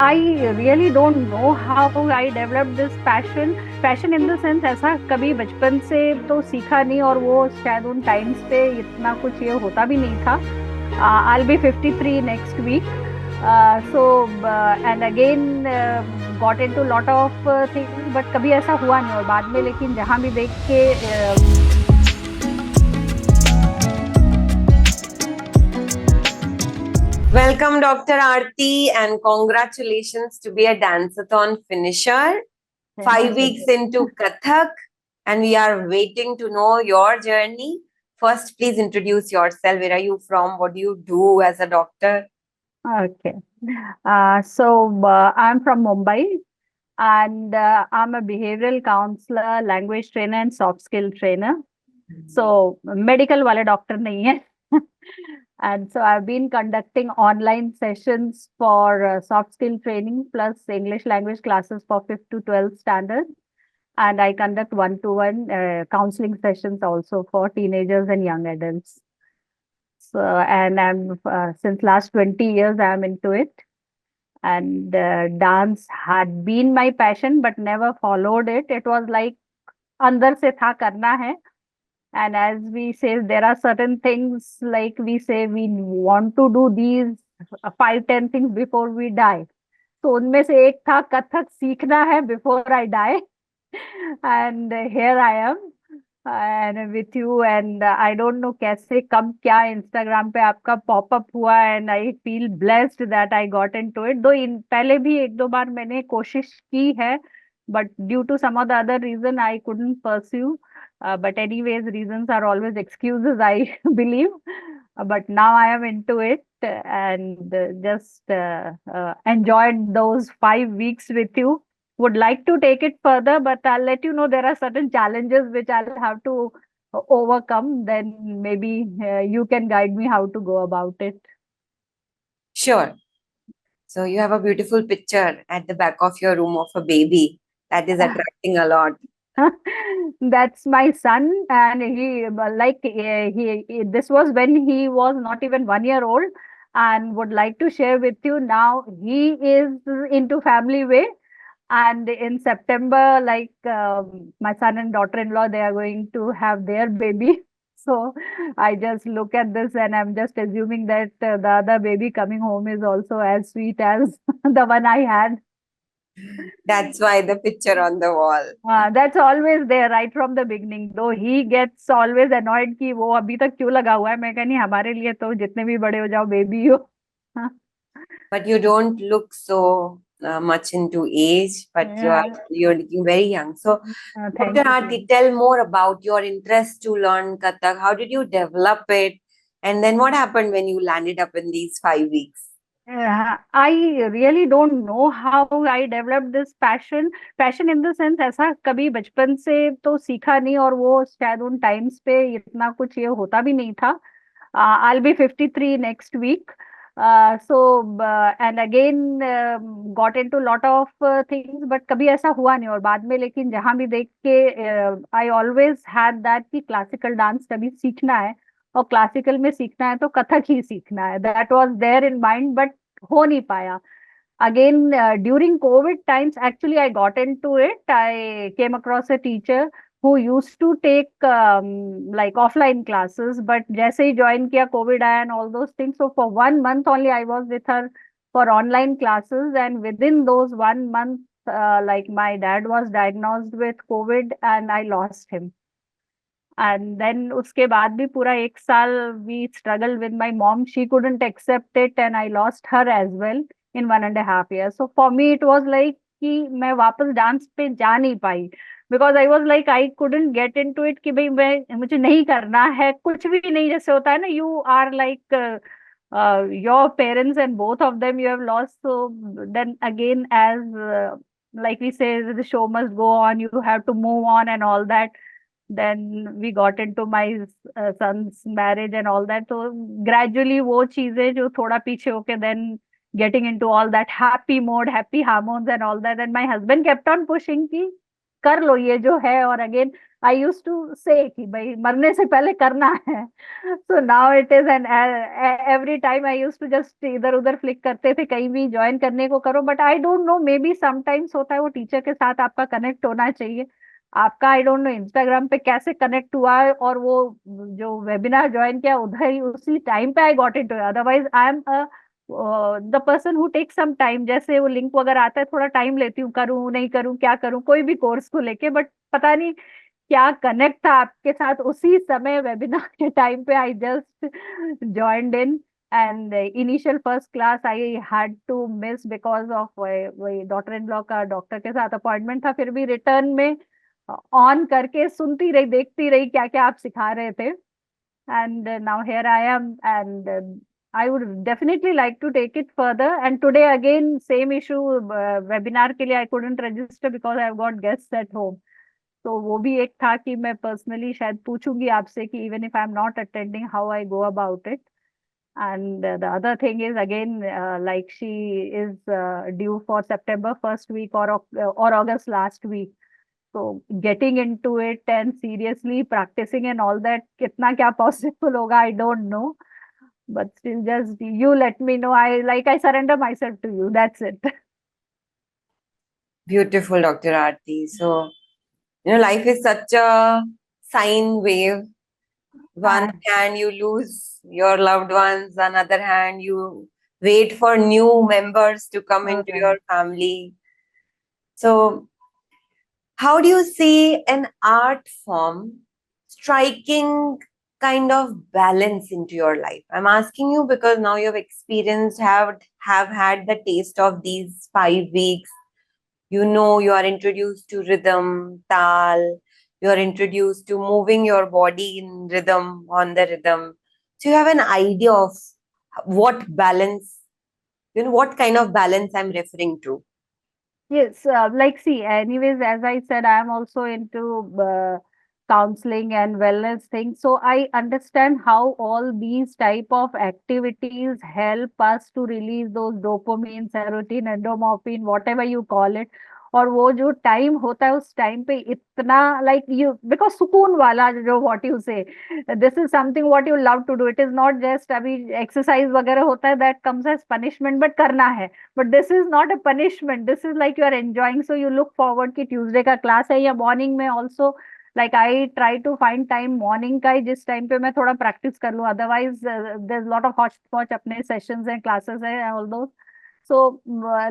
I really don't know how I developed this passion. Passion in the sense ऐसा कभी बचपन से तो सीखा नहीं, और वो शायद उन टाइम्स पे इतना कुछ ये होता भी नहीं था. I'll be 53 next week. And again got into lot of things, but कभी ऐसा हुआ नहीं. और बाद में लेकिन जहाँ भी देख के Welcome, Dr. Aarti, and congratulations to be a Danceathon finisher. 5 weeks into Kathak, and we are waiting to know your journey. First, please introduce yourself. Where are you from? What do you do as a doctor? Okay. I'm from Mumbai, and I'm a behavioral counselor, language trainer, and soft skill trainer. So medical wale doctor nahi hai. And so I've been conducting online sessions for soft skill training plus English language classes for 5th to 12th standard. And I conduct one-to-one counseling sessions also for teenagers and young adults. So, and I'm since last 20 years, I'm into it. And dance had been my passion, but never followed it. It was like अंदर से था करना है. And as we say, there are certain things like we say we want to do these 5-10 things before we die. तो उनमें से एक था कथक सीखना है before I die. And here I am and with you, and I don't know कैसे कब क्या Instagram पे आपका pop-up हुआ, and I feel blessed that I got into it. दो पहले भी एक दो बार मैंने कोशिश की है, but due to some of the other reason I couldn't pursue. But anyways, reasons are always excuses, I believe. But now I am into it, and just enjoyed those 5 weeks with you. Would like to take it further, but I'll let you know there are certain challenges which I'll have to overcome. Then maybe you can guide me how to go about it. Sure. So you have a beautiful picture at the back of your room of a baby. That is attracting a lot. That's my son, and he this was when he was not even 1 year old, and would like to share with you now. He is into family way, and in September, like my son and daughter-in-law, they are going to have their baby. So I just look at this and I'm just assuming that the other baby coming home is also as sweet as the one I had. That's why the picture on the wall. That's always there right from the beginning. Though he gets always annoyed कि वो अभी तक क्यों लगा हुआ है. मैं कहनी हमारे लिए तो जितने भी बड़े हो जाओ बेबी हो. But you don't look so much into age, but Yeah. you're looking very young. So, Thank Dr. you. Aarti, tell more about your interest to learn Kathak. How did you develop it? And then what happened when you landed up in these 5 weeks? I really don't know how I developed this passion. Passion in the sense ऐसा कभी बचपन से तो सीखा नहीं, और वो शायद उन टाइम्स पे इतना कुछ ये होता भी नहीं था. I'll be 53 next week. And again got into lot of things, but कभी ऐसा हुआ नहीं. और बाद में लेकिन जहाँ भी देख के I always had that कि क्लासिकल डांस कभी सीखना है, और क्लासिकल में सीखना है तो कथक ही सीखना है. That was there in mind, but हो नहीं पाया. Again, during COVID times, actually, I got into it. I came across a teacher who used to take like offline classes, but जैसे ही join किया COVID आया and all those things. So for 1 month only, I was with her for online classes, and within those 1 month, like my dad was diagnosed with COVID and I lost him. And then उसके बाद भी पूरा 1 साल we struggled with my mom. She couldn't accept it, and I lost her as well in 1.5 years. So for me it was like कि मैं वापस dance पे जा नहीं पाई, because I was like I couldn't get into it कि भाई मैं मुझे नहीं करना है कुछ भी नहीं. जैसे होता है ना, you are like your parents and both of them you have lost. So then again, as like we say, the show must go on, you have to move on and all that. Then we got into my son's marriage and all that. So gradually वो चीजें जो थोड़ा पीछे होके then getting into all that happy mode, happy hormones and all that. And my husband kept on pushing कि कर लो ये जो है, और अगेन आई यूज टू से कि भाई मरने से पहले करना है। So now it is an every time I use to just इधर उधर फ्लिक करते थे कहीं भी ज्वाइन करने को करो, but I don't know, may be sometimes होता है वो टीचर के साथ आपका कनेक्ट होना चाहिए। आपका आई डोंट नो इंस्टाग्राम पे कैसे कनेक्ट हुआ है, और वो जो वेबिनार ज्वाइन किया उधर ही उसी टाइम पे I got it, otherwise I am the person who take some time. जैसे वो लिंक वगैरह आता है, थोड़ा टाइम लेती हूँ, करूँ नहीं करूँ क्या करूँ कोई भी कोर्स को लेके, बट पता नहीं क्या कनेक्ट था आपके साथ उसी समय वेबिनार के टाइम पे, I just joined in. And initial first class I had to miss because of वही डॉटर इन लॉ का डॉक्टर के साथ अपॉइंटमेंट था, फिर भी रिटर्न में ऑन करके सुनती रही, देखती रही क्या क्या आप सिखा रहे थे। And now here I am, and I would definitely like to take it further. And today again same issue, webinar के लिए I couldn't register because I've got guests at home. तो वो भी एक था कि मैं personally शायद पूछूंगी आपसे कि even if I'm not attending, how I go about it. And the other thing is again, like she is due for September first week or August last week. So getting into it and seriously practicing and all that, कितना क्या possible होगा, I don't know. But still, just you let me know. I surrender myself to you. That's it. Beautiful, Dr. Aarti. So, life is such a sine wave. One hand you lose your loved ones, another hand you wait for new members to come into your family. So, how do you see an art form striking kind of balance into your life? I'm asking you because now you've experienced, have had the taste of these 5 weeks. You are introduced to rhythm, tal, you're introduced to moving your body in rhythm, on the rhythm. So you have an idea of what balance, what kind of balance I'm referring to. Yes, like see, anyways, as I said, I am also into counseling and wellness things. So I understand how all these type of activities help us to release those dopamine, serotonin, endorphin, whatever you call it. और वो जो time होता है उस time पे इतना like you because सुकून वाला जो what you say, this is something what you love to do, it is not just अभी एक्सरसाइज वगैरह होता है that comes as punishment, but करना है। But this is not a punishment, this is like you are enjoying, so you look forward कि Tuesday का class है या मॉर्निंग में also, like I try to find time morning का ही जिस टाइम पे मैं थोड़ा प्रैक्टिस कर लूँ, otherwise there is lot of hotchpotch अपने सेशंस हैं, क्लासेस हैं, ऑल दो। So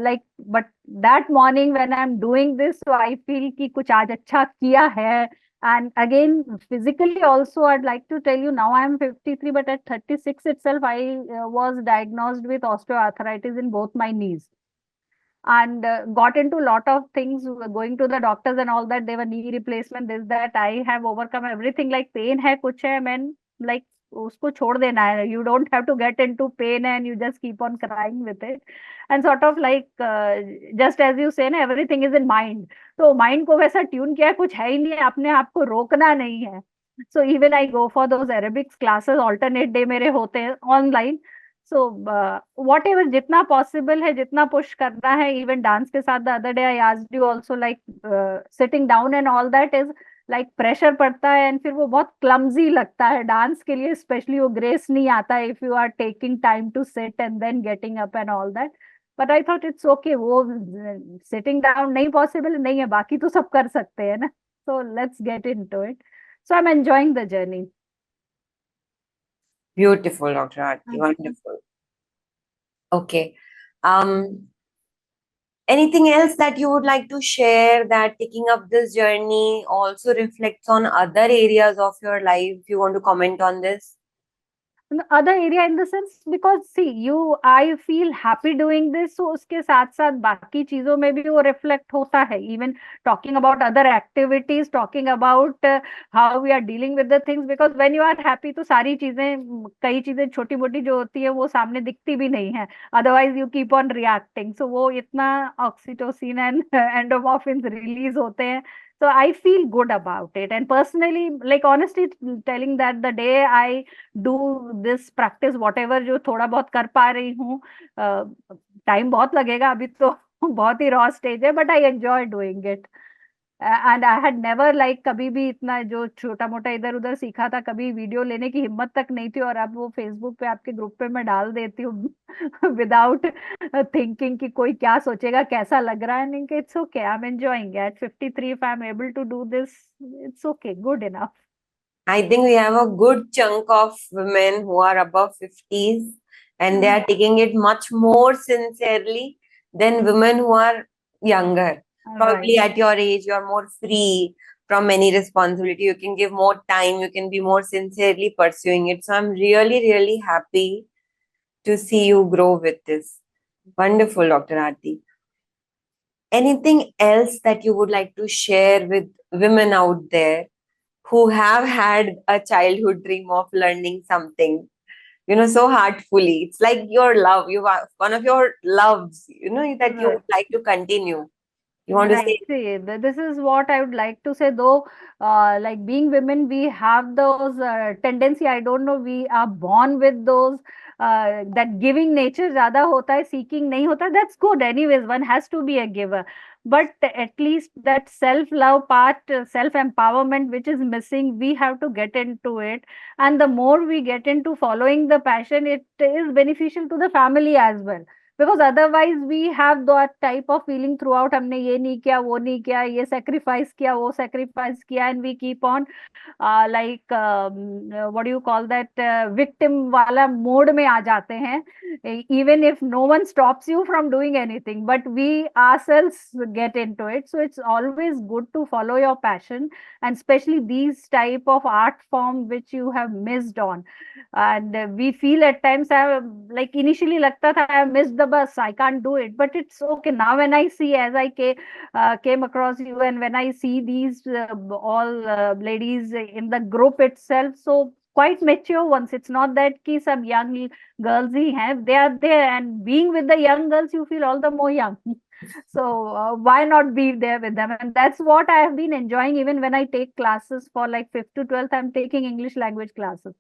like, but that morning when I'm doing this, so I feel कि कुछ आज अच्छा किया है। And again, physically also, I'd like to tell you, now I'm 53, but at 36 itself, I was diagnosed with osteoarthritis in both my knees, and got into a lot of things, going to the doctors and all that. They were knee replacement, this that. I have overcome everything. Like pain है कुछ है, man, like उसको छोड़ देना है, you don't have to get into pain and you just keep on crying with it, and sort of like just as you say ना, everything is in mind. तो mind को वैसा ट्यून किया है, कुछ है ही नहीं, अपने आप को रोकना नहीं है। So even I go for those aerobics classes, alternate day मेरे होते हैं online. सो वॉट एवर जितना पॉसिबल है, जितना पुश करना है, इवन डांस के साथ the other day I asked you also, like sitting down and all that is like pressure पड़ता है, एंड फिर वो बहुत क्लमजी लगता है डांस के लिए, स्पेशली वो ग्रेस नहीं आता है if you are taking time to sit and then getting up and all that. But I thought it's okay, वो सिटिंग डाउन नहीं पॉसिबल नहीं है, बाकी तो सब कर सकते हैं ना। So let's get into it. So I am enjoying the journey. Beautiful, Dr. Aarti. Wonderful. Okay. Anything else that you would like to share, that taking up this journey also reflects on other areas of your life? You want to comment on this? other area in the sense, because see you, I feel happy doing this, so उसके साथ साथ बाकी चीजों में भी वो reflect होता है, even talking about other activities, talking about how we are dealing with the things, because when you are happy तो सारी चीजें, कई चीजें छोटी मोटी जो होती है वो सामने दिखती भी नहीं है, otherwise you keep on reacting, so वो इतना oxytocin and endorphins release होते हैं, so I feel good about it. And personally, like honestly telling that the day I do this practice, whatever जो थोड़ा बहुत कर पा रही हूँ, टाइम बहुत लगेगा अभी तो बहुत ही रॉ स्टेज है, but I enjoy doing it. And I had never like कभी भी इतना जो छोटा मोटा इधर उधर सीखा था, कभी वीडियो लेने की हिम्मत तक नहीं थी, और अब वो फेसबुक पे आपके ग्रुप पे मैं डाल देती हूँ विदाउट थिंकिंग कि कोई क्या सोचेगा, कैसा लग रहा है। नहीं, it's okay, I am enjoying at 53 if I am able to do this, it's okay, good enough. I think we have a good chunk of women who are above 50s and they are taking it much more sincerely than women who are younger. Right, Probably at your age, you are more free from any responsibility. You can give more time, you can be more sincerely pursuing it. So I'm really, really happy to see you grow with this. Wonderful, Dr. Aarti. Anything else that you would like to share with women out there who have had a childhood dream of learning something, so heartfully? It's like your love, you are one of your loves, that you right. would like to continue. You want to Right. say, See, this is what I would like to say. Though, like being women, we have those tendency. I don't know. We are born with those that giving nature ज़्यादा होता है, seeking नहीं होता. That's good. Anyways, one has to be a giver. But at least that self-love part, self-empowerment, which is missing, we have to get into it. And the more we get into following the passion, it is beneficial to the family as well. Because otherwise we have that type of feeling throughout, हमने ये नहीं किया, वो नहीं किया, ये sacrifice किया, वो सेक्रीफाइस किया, and we keep on like what do you call that, victim वाला मोड में आ जाते हैं, even if no one stops you from doing anything, but we ourselves get into it. So it's always good to follow your passion, and especially these type of art form which you have missed on. And we feel at times, like initially लगता था I missed the bus, I can't do it, but it's okay now when I see, as I came across you, and when I see these all ladies in the group itself, so quite mature ones. It's not that ki sab young girls hi hain, they are there, and being with the young girls you feel all the more young. So why not be there with them? And that's what I have been enjoying. Even when I take classes for like 5th to 12th, I'm taking English language classes.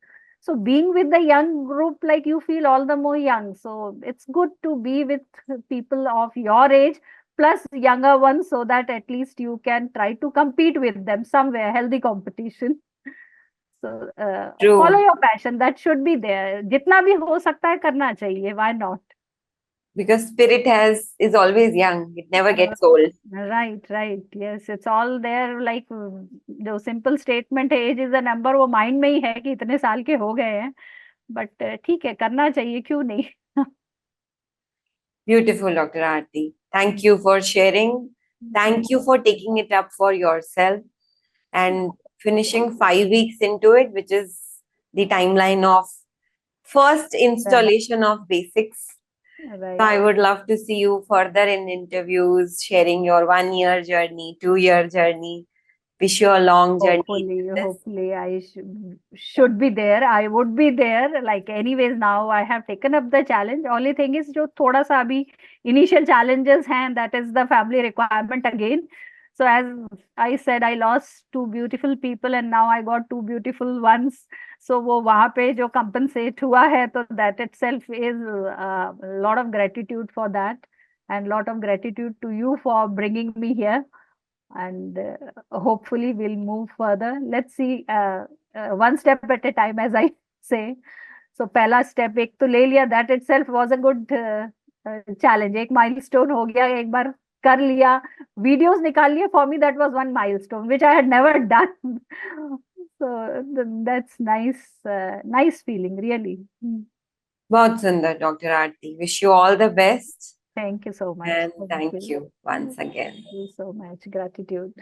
So being with the young group, like you feel all the more young. So it's good to be with people of your age plus younger ones, so that at least you can try to compete with them somewhere, healthy competition. So follow true? your passion, that should be there. जितना भी हो सकता है करना चाहिए, why not? Because spirit is always young, it never Uh, gets old. right, right. Yes, it's all there. Like जो simple statement है, as is a number, वो माइंड में ही है कि इतने साल के हो गए हैं, बट ठीक है, करना चाहिए, क्यों नहीं? Beautiful, Dr. Aarti. Thank you for sharing. Thank you for taking it up for yourself and finishing 5 weeks into it, which is the timeline of first installation of basics. So Right. I would love to see you further in interviews, sharing your 1 year journey, 2 year journey. Wish you a long journey. Hopefully, I should be there. I would be there. Like, anyways, now I have taken up the challenge. Only thing is, जो थोड़ा सा अभी initial challenges हैं, that is the family requirement again. So as I said, I lost two beautiful people, and now I got two beautiful ones. So वो वहाँ पे जो compensate हुआ है, तो that itself is a lot of gratitude for that, and lot of gratitude to you for bringing me here. And hopefully we'll move further. Let's see, one step at a time, as I say. So पहला step एक तो ले लिया, that itself was a good challenge. एक milestone हो गया, एक बार कर लिया, videos निकाल लिए. For me that was one milestone which I had never done. So that's nice, nice feeling really. बहुत सुंदर, Dr. Aarti. Wish you all the best Thank you so much. and thank you once again. Thank you so much. Gratitude.